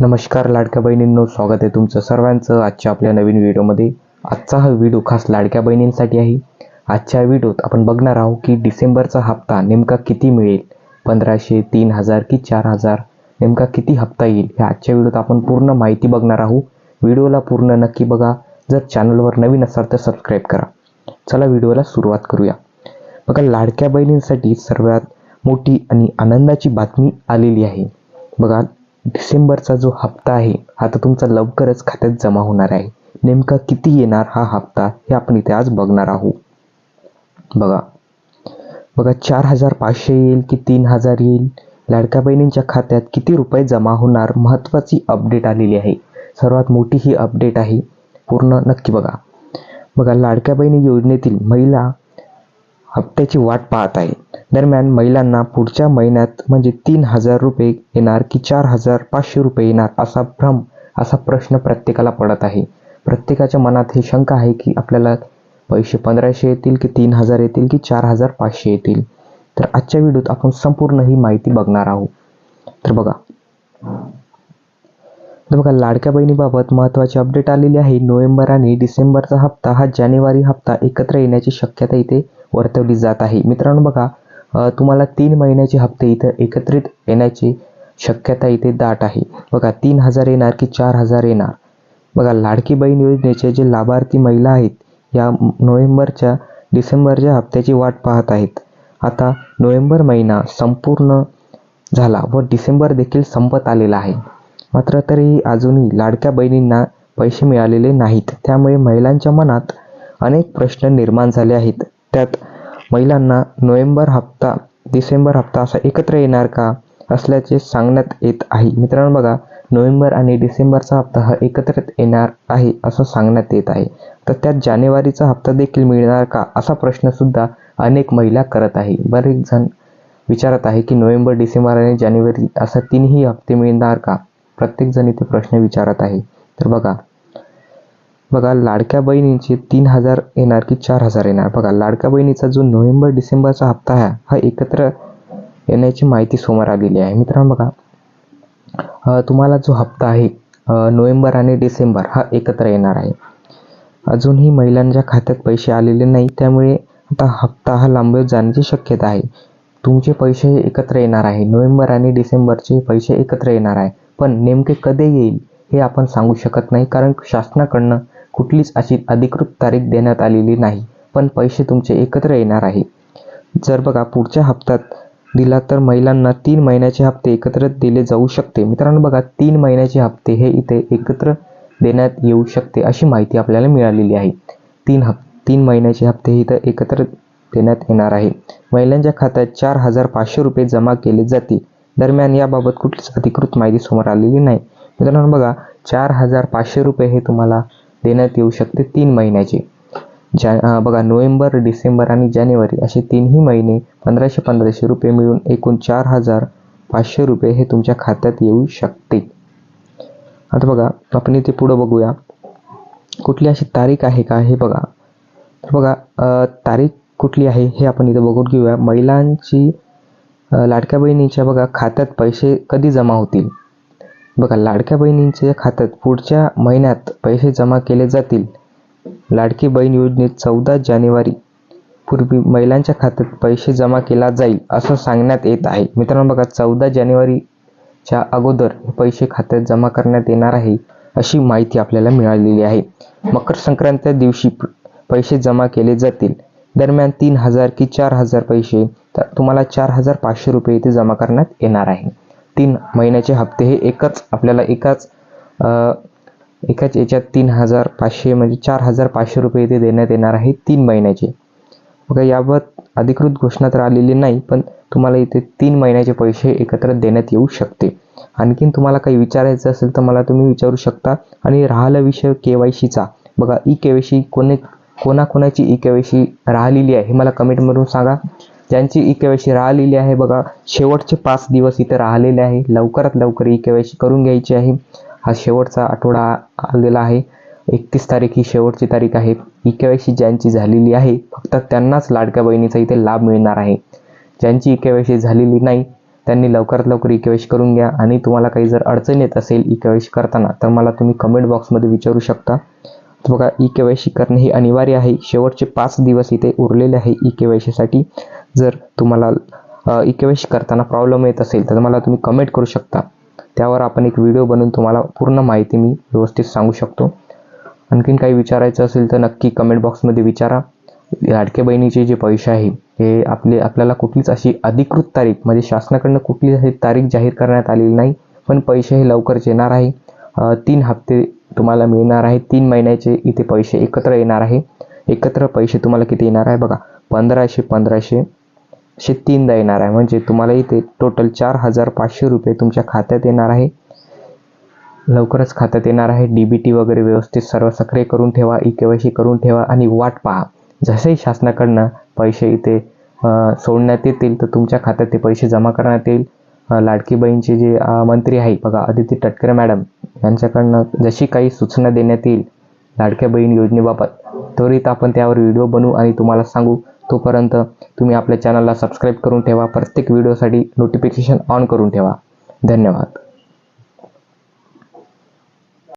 नमस्कार लाडक्या बहिणींनो, स्वागत आहे तुमचं सर्वांचं आजच्या आपल्या नवीन व्हिडिओमध्ये। आजचा हा व्हिडिओ खास लाडक्या बहिणींसाठी आहे। आजच्या व्हिडिओत आपण बघणार आहोत की डिसेंबरचा हप्ता नेमका किती मिळेल, 1500, 3000 की 4000, नेमका किती हप्ता येईल हे आजच्या व्हिडिओत आपण पूर्ण माहिती बघणार आहोत। व्हिडिओला पूर्ण नक्की बघा। जर चॅनलवर नवीन असाल तर सबस्क्राइब करा। चला व्हिडिओला सुरुवात करूया। बघा, लाडक्या बहिणींसाठी सर्वात मोठी आणि आनंदाची बातमी आलेली आहे। बघा, डिसेंबरचा जो हप्ता आहे हा तर तुमचा लवकरच खात्यात जमा होणार आहे। नेमका किती येणार हा हप्ता हे आपण इथे आज बघणार आहोत। बघा 4500 येईल की 3000 येईल, लाडक्या बहिणींच्या खात्यात किती रुपये जमा होणार, महत्त्वाची अपडेट आलेली आहे। सर्वात मोठी ही अपडेट आहे, पूर्ण नक्की बघा। बघा, लाडक्या बहिणी योजनेतील महिला हप्त्याची वाट पाहत आहे। दरम्यान महिलांना पुढच्या महिन्यात म्हणजे 3000 रुपये येणार की 4500 रुपये येणार असा प्रश्न प्रत्येकाला पडत आहे। प्रत्येकाच्या मनात ही शंका आहे की आपल्याला पैसे 1500 येतील की 3000 येतील की 4500 येतील। तर आजच्या व्हिडिओत आपण संपूर्ण ही माहिती बघणार आहोत। तर बघा, लाडक्या बहिणीबाबत महत्त्वाची अपडेट आलेली आहे। नोव्हेंबर आणि डिसेंबरचा हप्ता हा जानेवारी हप्ता एकत्र येण्याची शक्यता इथे वर्तवली जात आहे। मित्रांनो बघा, तुम्हाला 3 महिन्याचे हप्ते इथे एकत्रित येण्याची शक्यता इथे दाट आहे। बघा, 3000 येणार की 4000 येणार। बघा, लाडकी बहीण योजनेचे जे लाभार्थी महिला आहेत या नोव्हेंबरच्या डिसेंबरच्या हप्त्याची वाट पाहत आहेत। आता नोव्हेंबर महिना संपूर्ण झाला व डिसेंबर देखील संपत आलेला आहे, मात्र तरीही अजूनही लाडक्या बहिणींना पैसे मिळालेले नाहीत। त्यामुळे महिलांच्या मनात अनेक प्रश्न निर्माण झाले आहेत। त्यात महिलांना नोव्हेंबर हप्ता डिसेंबर हप्ता असा एकत्र येणार का असल्याचे सांगण्यात येत आहे। मित्रांनो बघा, नोव्हेंबर आणि डिसेंबरचा हप्ता हा एकत्रित येणार आहे असं सांगण्यात येत आहे। तर त्यात जानेवारीचा हप्ता देखील मिळणार का असा प्रश्न सुद्धा अनेक महिला करत आहे। बरेच जण विचारत आहे की नोव्हेंबर, डिसेंबर आणि जानेवारी असा 3ही हप्ते मिळणार का, प्रत्येक जण इथे प्रश्न विचारत आहे। तर बघा, लाडक्या बहिणींचे 3000 येणार की 4000 येणार। बघा, लाडक्या बहिणीचा जो नोव्हेंबर डिसेंबरचा हप्ता आहे हा एकत्र येण्याची माहिती समोर आलेली आहे। मित्रांनो बघा, तुम्हाला जो हप्ता आहे नोव्हेंबर आणि डिसेंबर हा एकत्र येणार आहे। अजूनही महिलांच्या खात्यात पैसे आलेले नाही, त्यामुळे आता हप्ता हा लांबत जाण्याची शक्यता आहे। तुमचे पैसे एकत्र येणार आहे, नोव्हेंबर आणि डिसेंबरचे पैसे एकत्र येणार आहे, पण नेमके कधी येईल हे आपण सांगू शकत नाही, कारण शासनाकडनं कुठलीच अशी अधिकृत तारीख देण्यात आलेली नाही। पण पैसे तुमचे एकत्र येणार आहे। जर बघा पुढच्या हप्त्यात दिला तर महिलांना 3 महिन्याचे हप्ते एकत्र दिले जाऊ शकते। मित्रांनो बघा, 3 महिन्याचे हप्ते हे इथे एकत्र देण्यात येऊ शकते अशी माहिती आपल्याला मिळालेली आहे। 3 महिन्याचे हप्ते इथे एकत्र देण्यात येणार आहे। महिलांच्या खात्यात 4500 रुपये जमा केले जातील। दरम्यान याबाबत कुठलीच अधिकृत माहिती समोर आलेली नाही। मित्रांनो बघा, 4500 रुपये हे तुम्हाला देण्यात येऊ शकते 3 महिन्याचे। बघा, नोव्हेंबर, डिसेंबर आणि जानेवारी असे 3ही महिने 1500 रुपये मिळून एकूण 4500 रुपये हे तुमच्या खात्यात येऊ शकते। आता बघा, आपण इथे पुढे बघूया कुठली अशी तारीख आहे का हे बघा। तर बघा, तारीख कुठली आहे हे आपण इथे बघून घेऊया। महिलांची लाडक्या बहिणीच्या बघा खात्यात पैसे कधी जमा होतील। बघा, लाडक्या बहिणींच्या खात्यात पुढच्या महिन्यात पैसे जमा केले जातील। लाडकी बहीण योजनेत 14 जानेवारी पूर्वी महिलांच्या खात्यात पैसे जमा केला जाईल असं सांगण्यात येत आहे। मित्रांनो बघा, 14 जानेवारीच्या अगोदर पैसे खात्यात जमा करण्यात येणार आहे अशी माहिती आपल्याला मिळालेली आहे। मकर संक्रांतीच्या दिवशी पैसे जमा केले जातील। दरम्यान 3000 की 4000 पैसे तर तुम्हाला 4500 रुपये इथे जमा करण्यात येणार आहे। 3 महिन्याचे हप्ते हे एकाच याच्यात 3500 म्हणजे 4500 रुपये इथे देण्यात येणार आहे 3 महिन्याचे। बघा, याबाबत अधिकृत घोषणा तर आलेली नाही, पण तुम्हाला इथे 3 महिन्याचे पैसे एकत्र देण्यात येऊ शकते। आणखीन तुम्हाला काही विचारायचं असेल तर मला तुम्ही विचारू शकता। आणि राहिला विषय KYCचा, बघा ई-KYC कोणाकोणाची ई-KYC राहिलेली आहे हे मला कमेंटमधून सांगा। ज्यांची ई-KYC राहिलेली आहे बघा, शेवटचे 5 दिवस इथे राहिलेले आहे, लवकरात लवकर ई-KYC करून घ्यायची आहे। हा शेवटचा आठवडा आलेला आहे, 31 तारीख ही शेवटची तारीख आहे। ई-KYC ज्यांची झालेली आहे फक्त त्यांनाच लाडक्या बहिणीचा इथे लाभ मिळणार आहे। ज्यांची ई-KYC झालेली नाही त्यांनी लवकरात लवकर ई-के-वाय-सी करून घ्या. आणि तुम्हाला काही जर अडचण येत असेल ई-के-वाय-सी करताना तर मला तुम्ही कमेंट बॉक्समध्ये विचारू शकता. बघा, ई-के-वाय-सी करणे हे अनिवार्य आहे. शेवटचे 5 दिवस इथे उरलेले आहे ई-के-वाय-सीसाठी. जर तुम्हाला ई-के-वाय-सी करताना प्रॉब्लेम येत असेल तर मला तुम्ही कमेंट करू शकता. त्यावर आपण एक व्हिडिओ बनवून तुम्हाला पूर्ण माहिती मी व्यवस्थित सांगू शकतो. आणखीन काही विचारायचं असेल तर नक्की कमेंट बॉक्समध्ये विचारा. लाडक्या बहिणीचे जे पैसे आहे हे आपल्याला कुठलीच अशी अधिकृत तारीख म्हणजे शासनाकडून कुठलीच अशी तारीख जाहीर करण्यात आलेली नाही, पण पैसे हे लवकरच येणार आहे. 3 हप्ते तुम्हाला मिळणार आहे. 3 महिन्याचे इथे पैसे एकत्र येणार आहे. एकत्र पैसे तुम्हाला किती येणार आहे बघा, 1500 असे 3दा येणार आहे. म्हणजे तुम्हाला इथे टोटल 4500 रुपये तुमच्या खात्यात येणार आहे. लवकरच खात्यात येणार आहे. DBT वगैरे व्यवस्थित सर्व सक्रिय करून ठेवा, ई-के-वाय-सी करून ठेवा आणि वाट पहा. जसेही शासनाकडनं पैसे इथे सोडण्यात येतील तर तुमच्या खात्यात ते पैसे जमा करण्यात येईल. लाडकी बहीणचे जे मंत्री आहे बघा, अदिती तटकरे मॅडम, यांच्याकडनं जशी काही सूचना देण्यात येईल लाडक्या बहीण योजनेबाबत, त्वरित आपण त्यावर व्हिडिओ बनवू आणि तुम्हाला सांगू. तोपर्यंत तुम्ही आपल्या चॅनलला सबस्क्राईब करून ठेवा. प्रत्येक व्हिडिओसाठी नोटिफिकेशन ऑन करून ठेवा. धन्यवाद.